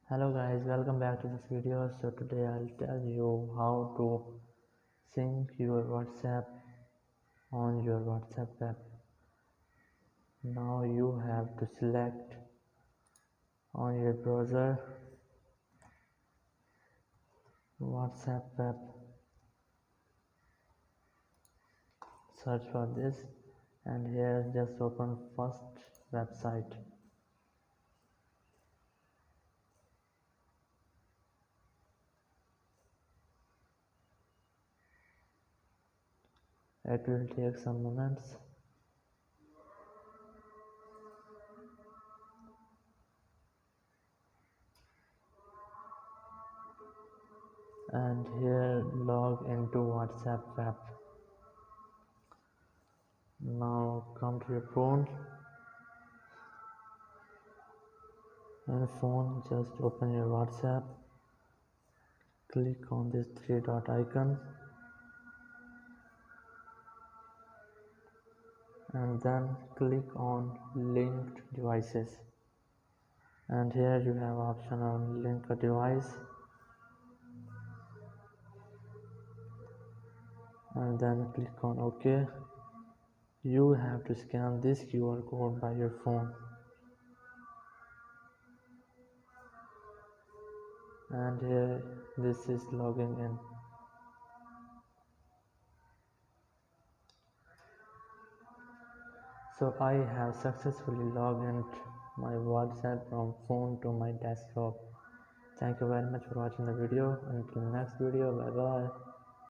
Hello guys, welcome back to this video. So today I'll tell you how to sync your WhatsApp on your WhatsApp app. Now you have to select on your browser WhatsApp app, search for this, and here just open first website. It will take some moments. And here log into WhatsApp app. Now come to your phone. In phone, just open your WhatsApp. Click on this three dot icon and then click on linked devices, and here you have option on link a device, and then click on OK. You have to scan this QR code by your phone, and here this is logging in. So I have successfully logged in my WhatsApp from phone to my desktop. Thank you very much for watching the video. Until next video, bye bye.